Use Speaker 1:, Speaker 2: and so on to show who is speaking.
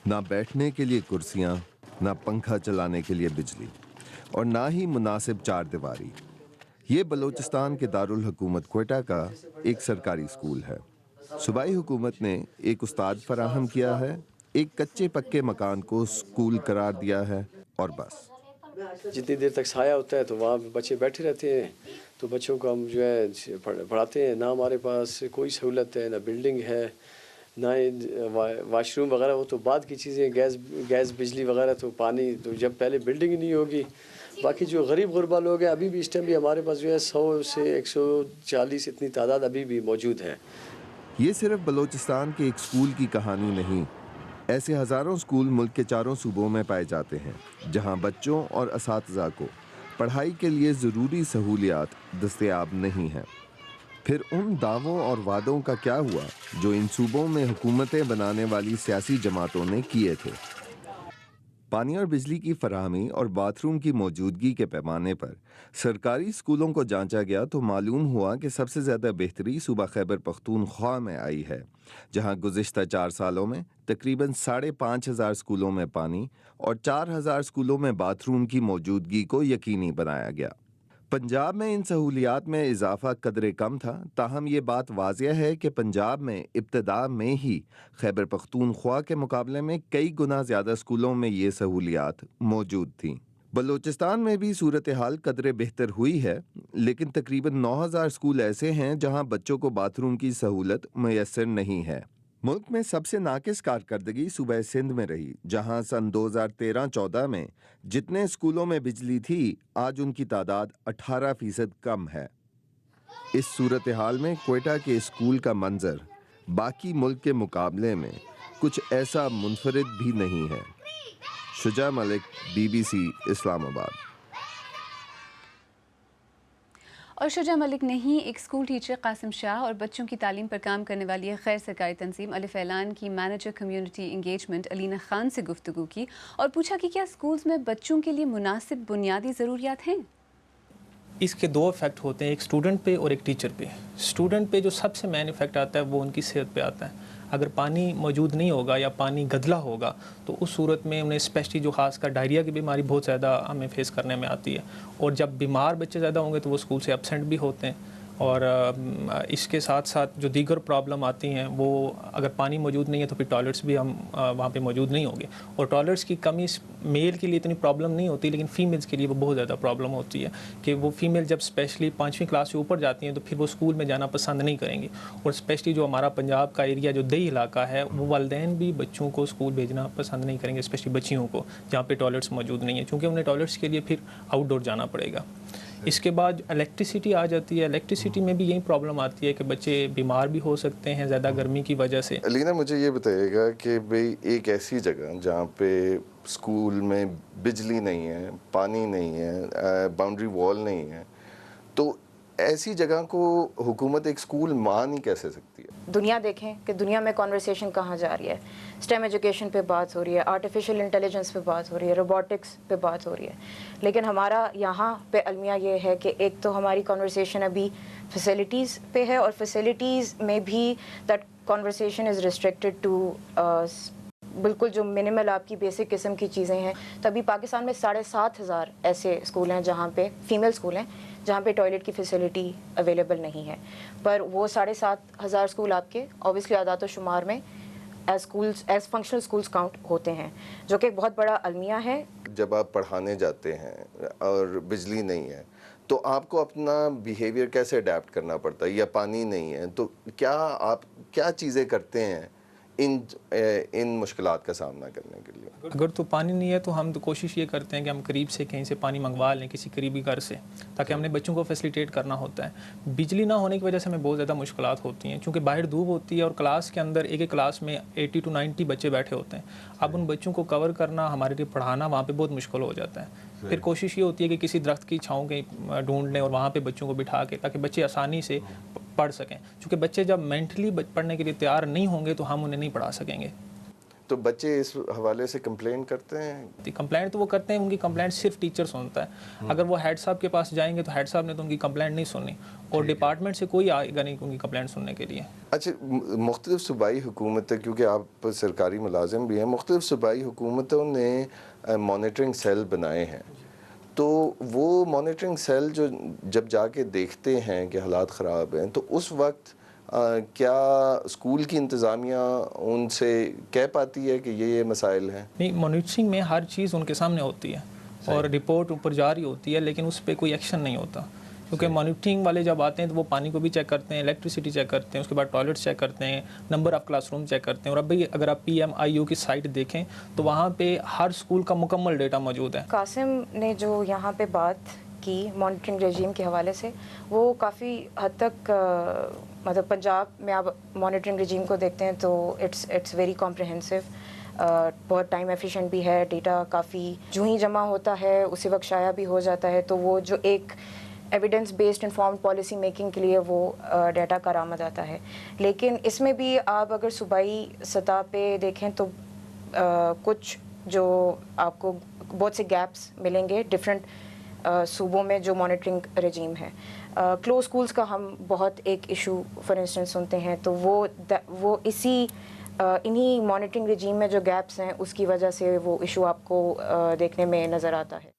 Speaker 1: نہ بیٹھنے کے لیے کرسیاں، نہ پنکھا چلانے کے لیے بجلی، اور نہ ہی مناسب چار دیواری۔ یہ بلوچستان کے دارالحکومت کوئٹہ کا ایک سرکاری اسکول ہے۔ صوبائی حکومت نے ایک استاد فراہم کیا ہے، ایک کچے پکے مکان کو اسکول قرار دیا ہے، اور بس۔
Speaker 2: جتنی دیر تک سایہ ہوتا ہے تو وہاں بچے بیٹھے رہتے ہیں، تو بچوں کو ہم جو ہے پڑھاتے ہیں۔ نہ ہمارے پاس کوئی سہولت ہے، نہ بلڈنگ ہے، نہ واش روم وغیرہ، وہ تو بعد کی چیزیں، گیس بجلی وغیرہ، تو پانی تو جب پہلے بلڈنگ ہی نہیں ہوگی۔ باقی جو غریب غربا لوگ ہیں، ابھی بھی اس ٹائم بھی ہمارے پاس جو ہے 100 سے 140 اتنی تعداد ابھی بھی موجود ہے۔
Speaker 1: یہ صرف بلوچستان کے ایک اسکول کی کہانی نہیں، ایسے ہزاروں اسکول ملک کے چاروں صوبوں میں پائے جاتے ہیں جہاں بچوں اور اساتذہ کو پڑھائی کے لیے ضروری سہولیات دستیاب نہیں ہیں۔ پھر ان دعووں اور وعدوں کا کیا ہوا جو ان صوبوں میں حکومتیں بنانے والی سیاسی جماعتوں نے کیے تھے؟ پانی اور بجلی کی فراہمی اور باتھ روم کی موجودگی کے پیمانے پر سرکاری اسکولوں کو جانچا گیا تو معلوم ہوا کہ سب سے زیادہ بہتری صوبہ خیبر پختونخوا میں آئی ہے، جہاں گزشتہ 4 سالوں میں تقریباً 5,500 اسکولوں میں پانی اور 4,000 اسکولوں میں باتھ روم کی موجودگی کو یقینی بنایا گیا۔ پنجاب میں ان سہولیات میں اضافہ قدرے کم تھا، تاہم یہ بات واضح ہے کہ پنجاب میں ابتدا میں ہی خیبر پختونخوا کے مقابلے میں کئی گنا زیادہ اسکولوں میں یہ سہولیات موجود تھیں۔ بلوچستان میں بھی صورتحال قدرے بہتر ہوئی ہے، لیکن تقریباً 9,000 اسکول ایسے ہیں جہاں بچوں کو باتھ روم کی سہولت میسر نہیں ہے۔ ملک میں سب سے ناقص کارکردگی صوبہ سندھ میں رہی، جہاں سن 2013-14 میں جتنے اسکولوں میں بجلی تھی، آج ان کی تعداد 18% کم ہے۔ اس صورتحال میں کوئٹہ کے اسکول کا منظر باقی ملک کے مقابلے میں کچھ ایسا منفرد بھی نہیں ہے۔ شجاع ملک، BBC اسلام آباد۔
Speaker 3: اور شجاع ملک نہیں، ایک اسکول ٹیچر قاسم شاہ اور بچوں کی تعلیم پر کام کرنے والی ایک غیر سرکاری تنظیم الف اعلان کی مینیجر کمیونٹی انگیجمنٹ علینا خان سے گفتگو کی اور پوچھا کہ کیا اسکولز میں بچوں کے لیے مناسب بنیادی ضروریات ہیں؟
Speaker 4: اس کے 2 افیکٹ ہوتے ہیں، ایک اسٹوڈنٹ پہ اور ایک ٹیچر پہ۔ اسٹوڈنٹ پہ جو سب سے مین افیکٹ آتا ہے وہ ان کی صحت پہ آتا ہے۔ اگر پانی موجود نہیں ہوگا یا پانی گدلا ہوگا تو اس صورت میں انہیں اسپیشلی جو خاص کر ڈائریا کی بیماری بہت زیادہ ہمیں فیس کرنے میں آتی ہے، اور جب بیمار بچے زیادہ ہوں گے تو وہ اسکول سے ایبسینٹ بھی ہوتے ہیں، اور اس کے ساتھ ساتھ جو دیگر پرابلم آتی ہیں وہ اگر پانی موجود نہیں ہے تو پھر ٹوائلٹس بھی ہم وہاں پہ موجود نہیں ہوں گے، اور ٹوائلٹس کی کمی میل کے لیے اتنی پرابلم نہیں ہوتی، لیکن فیمیلز کے لیے وہ بہت زیادہ پرابلم ہوتی ہے کہ وہ فیمیل جب اسپیشلی 5ویں کلاس سے اوپر جاتی ہیں تو پھر وہ اسکول میں جانا پسند نہیں کریں گی، اور اسپیشلی جو ہمارا پنجاب کا ایریا جو دیہی علاقہ ہے وہ والدین بھی بچوں کو اسکول بھیجنا پسند نہیں کریں گے، اسپیشلی بچیوں کو جہاں پہ ٹوائلٹس موجود نہیں ہیں، چونکہ انہیں ٹوائلٹس کے لیے پھر آؤٹ ڈور جانا پڑے گا۔ اس کے بعد الیکٹریسٹی آ جاتی ہے، الیکٹریسٹی میں بھی یہی پرابلم آتی ہے کہ بچے بیمار بھی ہو سکتے ہیں زیادہ گرمی کی وجہ سے۔
Speaker 5: علینا مجھے یہ بتائیے گا کہ بھئی ایک ایسی جگہ جہاں پہ اسکول میں بجلی نہیں ہے، پانی نہیں ہے، باؤنڈری وال نہیں ہے، تو ایسی جگہ کو حکومت ایک اسکول مان ہی کیسے سکتی ہے؟
Speaker 6: دنیا دیکھیں کہ دنیا میں کانورسیشن کہاں جا رہی ہے، اسٹیم ایجوکیشن پہ بات ہو رہی ہے، آرٹیفیشل انٹیلیجنس پہ بات ہو رہی ہے، روبوٹکس پہ بات ہو رہی ہے، لیکن ہمارا یہاں پہ المیہ یہ ہے کہ ایک تو ہماری کانورسیشن ابھی فیسلٹیز پہ ہے، اور فیسلٹیز میں بھی that conversation is restricted to بالکل جو منیمل آپ کی بیسک قسم کی چیزیں ہیں۔ تو ابھی پاکستان میں 7,500 ایسے اسکول ہیں جہاں پہ فیمیل اسکول ہیں جہاں پہ ٹوائلٹ کی فیسلٹی اویلیبل نہیں ہے، پر وہ 7,500 اسکول آپ کے اوبیسلی اعداد و شمار میں ایز فنکشنل اسکولس کاؤنٹ ہوتے ہیں، جو کہ ایک بہت بڑا المیہ ہے۔
Speaker 5: جب آپ پڑھانے جاتے ہیں اور بجلی نہیں ہے تو آپ کو اپنا بیہیویئر کیسے اڈیپٹ کرنا پڑتا ہے، یا پانی نہیں ہے تو کیا آپ کیا چیزیں کرتے ہیں ان مشکلات کا سامنا کرنے کے لیے؟
Speaker 4: اگر تو پانی نہیں ہے تو ہم تو کوشش یہ کرتے ہیں کہ ہم قریب سے کہیں سے پانی منگوا لیں کسی قریبی گھر سے، تاکہ ہم نے بچوں کو فیسیلیٹیٹ کرنا ہوتا ہے۔ بجلی نہ ہونے کی وجہ سے ہمیں بہت زیادہ مشکلات ہوتی ہیں، چونکہ باہر دھوپ ہوتی ہے اور کلاس کے اندر ایک کلاس میں 80 to 90 بچے بیٹھے ہوتے ہیں۔ اب ان بچوں کو کور کرنا، ہمارے لیے پڑھانا وہاں پہ بہت مشکل ہو جاتا ہے۔ پھر کوشش یہ ہوتی ہے کہ کسی درخت کی چھاؤں کہیں ڈھونڈ لیں اور وہاں پہ بچوں کو بٹھا کے، تاکہ بچے آسانی سے پڑھ سکیں، چونکہ بچے جب مینٹلی پڑھنے کے لیے تیار نہیں ہوں گے تو ہم انہیں نہیں پڑھا سکیں گے۔
Speaker 5: تو بچے اس حوالے سے کمپلین کرتے ہیں؟
Speaker 4: کمپلینٹ تو وہ کرتے ہیں، ان کی کمپلینٹ صرف ٹیچر سنتا ہے. اگر وہ ہیڈ صاحب کے پاس جائیں گے تو ہیڈ صاحب نے تو ان کی کمپلینٹ نہیں سننی، اور ڈپارٹمنٹ سے کوئی آئے گا نہیں ان کی کمپلینٹ سننے کے لیے.
Speaker 5: اچھا، مختلف صوبائی حکومتیں، کیونکہ آپ سرکاری ملازم بھی ہیں، مختلف صوبائی حکومتوں نے مانیٹرنگ سیل بنائے ہیں، تو وہ مانیٹرنگ سیل جو جب جا کے دیکھتے ہیں کہ حالات خراب ہیں، تو اس وقت کیا اسکول کی انتظامیہ ان سے کہہ پاتی ہے کہ یہ مسائل ہیں؟
Speaker 4: نہیں، مانیٹرنگ میں ہر چیز ان کے سامنے ہوتی ہے اور رپورٹ اوپر جاری ہوتی ہے، لیکن اس پہ کوئی ایکشن نہیں ہوتا. کیونکہ مانیٹرنگ والے جب آتے ہیں تو وہ پانی کو بھی چیک کرتے ہیں، الیکٹریسٹی چیک کرتے ہیں، اس کے بعد ٹوائلٹس چیک کرتے ہیں، number of class room check کرتے ہیں. اور اب بھی اگر آپ PMIU کی سائٹ دیکھیں تو وہاں پہ ہر اسکول کا مکمل ڈیٹا موجود ہے.
Speaker 6: قاسم نے جو یہاں پہ بات کی مانیٹرنگ رجیم کے حوالے سے، وہ کافی حد تک مطلب پنجاب میں آپ مانیٹرنگ رجیم کو دیکھتے ہیں تو اٹس ویری کمپریہنسو، بہت ٹائم ایفیشینٹ بھی ہے، ڈیٹا کافی جو ہی جمع ہوتا ہے اسی وقت شائع بھی ہو جاتا ہے. تو وہ جو ایک evidence based informed policy making کے لیے وہ ڈیٹا کارآمد آتا ہے. لیکن اس میں بھی آپ اگر صوبائی سطح پہ دیکھیں تو کچھ جو آپ کو بہت سے گیپس ملیں گے ڈفرینٹ صوبوں میں جو مانیٹرنگ رجیم ہے. کلوز اسکولس کا ہم بہت ایک ایشو فار انسٹنس سنتے ہیں، تو وہ انہی مانیٹرنگ رجیم میں جو گیپس ہیں اس کی وجہ سے وہ ایشو آپ کو دیکھنے میں نظر آتا ہے.